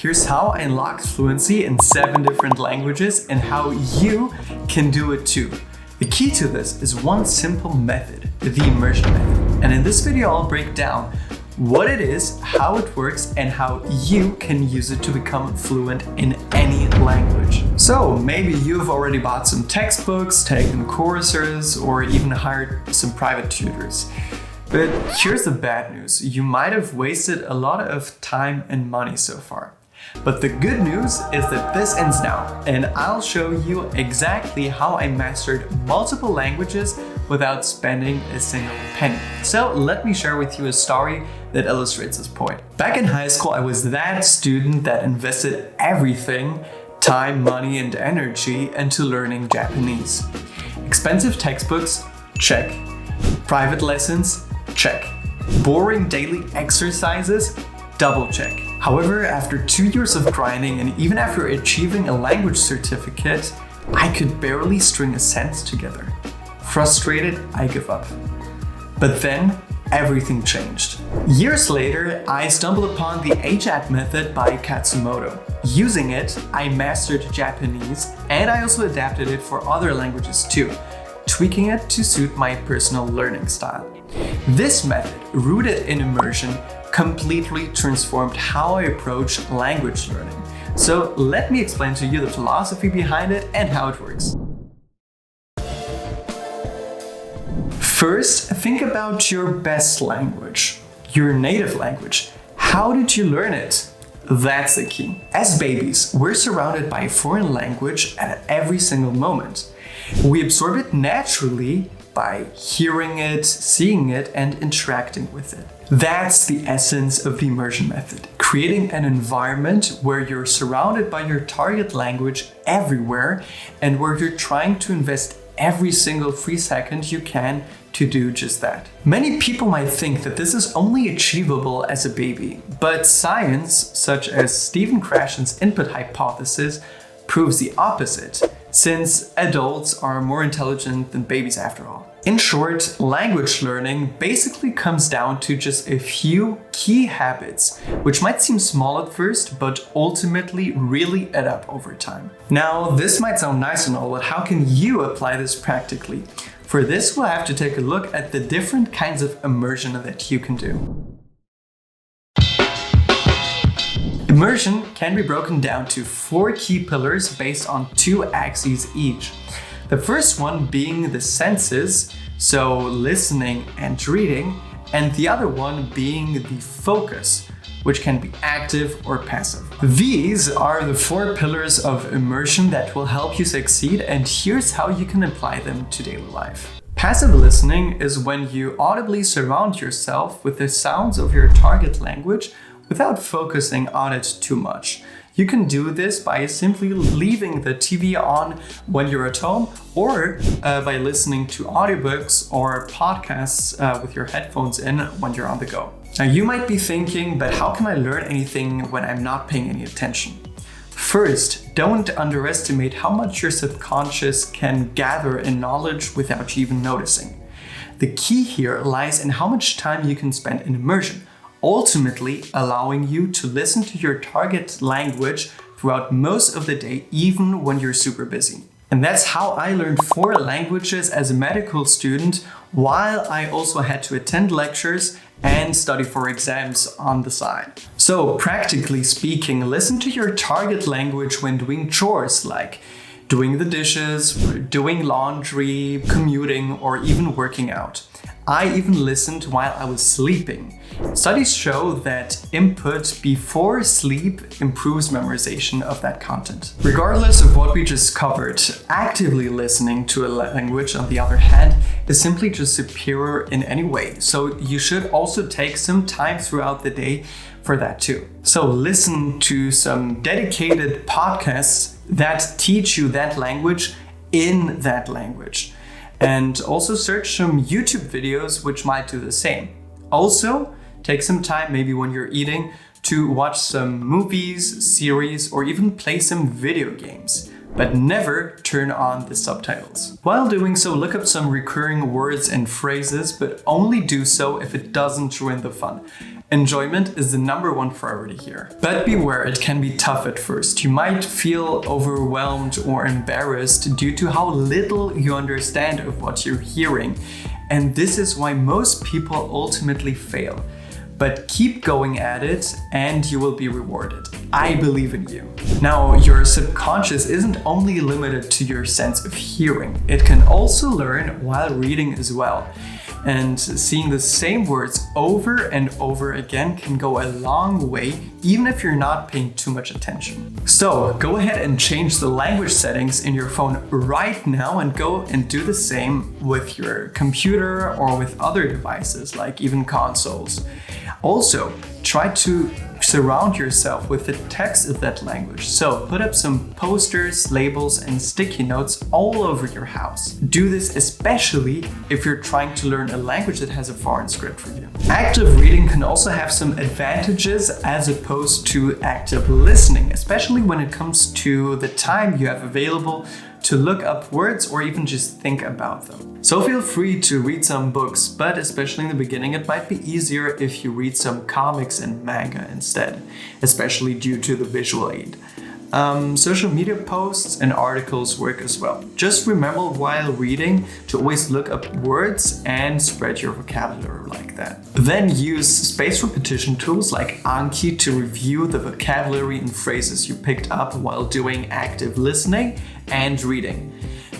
Here's how I unlocked fluency in 7 different languages and how you can do it too. The key to this is one simple method, the immersion method. And in this video, I'll break down what it is, how it works, and how you can use it to become fluent in any language. So maybe you've already bought some textbooks, taken courses, or even hired some private tutors. But here's the bad news. You might have wasted a lot of time and money so far. But the good news is that this ends now, and I'll show you exactly how I mastered multiple languages without spending a single penny. So let me share with you a story that illustrates this point. Back in high school, I was that student that invested everything, time, money, and energy into learning Japanese. Expensive textbooks? Check. Private lessons? Check. Boring daily exercises? Double check. However, after 2 years of grinding and even after achieving a language certificate, I could barely string a sentence together. Frustrated, I give up. But then everything changed. Years later, I stumbled upon the HAT method by Katsumoto. Using it, I mastered Japanese, and I also adapted it for other languages too, tweaking it to suit my personal learning style. This method, rooted in immersion, completely transformed how I approach language learning. So let me explain to you the philosophy behind it and how it works. First, think about your best language, your native language. How did you learn it? That's the key. As babies, we're surrounded by a foreign language at every single moment. We absorb it naturally by hearing it, seeing it, and interacting with it. That's the essence of the immersion method, creating an environment where you're surrounded by your target language everywhere and where you're trying to invest every single free second you can to do just that. Many people might think that this is only achievable as a baby, but science, such as Stephen Krashen's input hypothesis, proves the opposite, since adults are more intelligent than babies after all. In short, language learning basically comes down to just a few key habits, which might seem small at first, but ultimately really add up over time. Now, this might sound nice and all, but how can you apply this practically? For this, we'll have to take a look at the different kinds of immersion that you can do. Immersion can be broken down to 4 key pillars based on 2 axes each. The first one being the senses, so listening and reading, and the other one being the focus, which can be active or passive. These are the 4 pillars of immersion that will help you succeed, and here's how you can apply them to daily life. Passive listening is when you audibly surround yourself with the sounds of your target language without focusing on it too much. You can do this by simply leaving the TV on when you're at home, or by listening to audiobooks or podcasts with your headphones in when you're on the go. Now you might be thinking, but how can I learn anything when I'm not paying any attention? First, don't underestimate how much your subconscious can gather in knowledge without you even noticing. The key here lies in how much time you can spend in immersion, ultimately allowing you to listen to your target language throughout most of the day, even when you're super busy. And that's how I learned 4 languages as a medical student, while I also had to attend lectures and study for exams on the side. So practically speaking, listen to your target language when doing chores like doing the dishes, doing laundry, commuting, or even working out. I even listened while I was sleeping. Studies show that input before sleep improves memorization of that content. Regardless of what we just covered, actively listening to a language, on the other hand, is simply just superior in any way. So you should also take some time throughout the day for that too. So listen to some dedicated podcasts that teach you that language in that language. And also search some YouTube videos which might do the same. Also, take some time, maybe when you're eating, to watch some movies, series, or even play some video games. but never turn on the subtitles. While doing so, look up some recurring words and phrases, but only do so if it doesn't ruin the fun. Enjoyment is the #1 priority here. But beware, it can be tough at first. You might feel overwhelmed or embarrassed due to how little you understand of what you're hearing. And this is why most people ultimately fail. But keep going at it and you will be rewarded. I believe in you. Now, your subconscious isn't only limited to your sense of hearing. It can also learn while reading as well. And seeing the same words over and over again can go a long way, even if you're not paying too much attention. So go ahead and change the language settings in your phone right now and go and do the same with your computer or with other devices, like even consoles. Also, try to surround yourself with the text of that language. So put up some posters, labels, and sticky notes all over your house. Do this especially if you're trying to learn a language that has a foreign script for you. Active reading can also have some advantages as opposed to active listening, especially when it comes to the time you have available to look up words or even just think about them. So feel free to read some books, but especially in the beginning, it might be easier if you read some comics and manga instead, especially due to the visual aid. Social media posts and articles work as well. Just remember while reading to always look up words and spread your vocabulary like that. Then use spaced repetition tools like Anki to review the vocabulary and phrases you picked up while doing active listening and reading.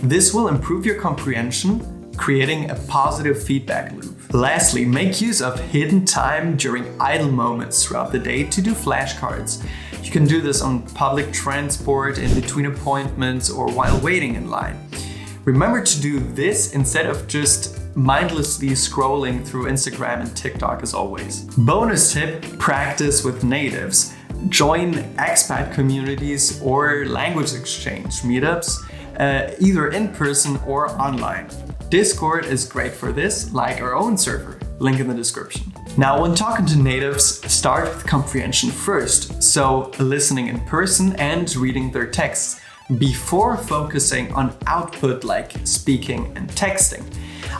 This will improve your comprehension, creating a positive feedback loop. Lastly, make use of hidden time during idle moments throughout the day to do flashcards. You can do this on public transport, in between appointments, or while waiting in line. Remember to do this instead of just mindlessly scrolling through Instagram and TikTok as always. Bonus tip, practice with natives. Join expat communities or language exchange meetups, either in person or online. Discord is great for this, like our own server, link in the description. Now, when talking to natives, start with comprehension first, so listening in person and reading their texts, before focusing on output like speaking and texting.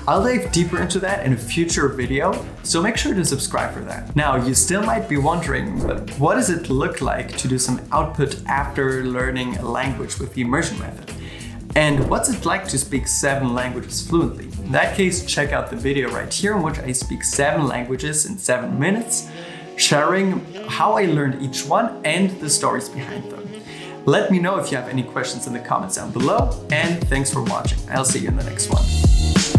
I'll dive deeper into that in a future video, so make sure to subscribe for that. Now, you still might be wondering, but what does it look like to do some output after learning a language with the Immersion Method? And what's it like to speak 7 languages fluently? In that case, check out the video right here in which I speak 7 languages in 7 minutes, sharing how I learned each one and the stories behind them. Let me know if you have any questions in the comments down below, and thanks for watching. I'll see you in the next one.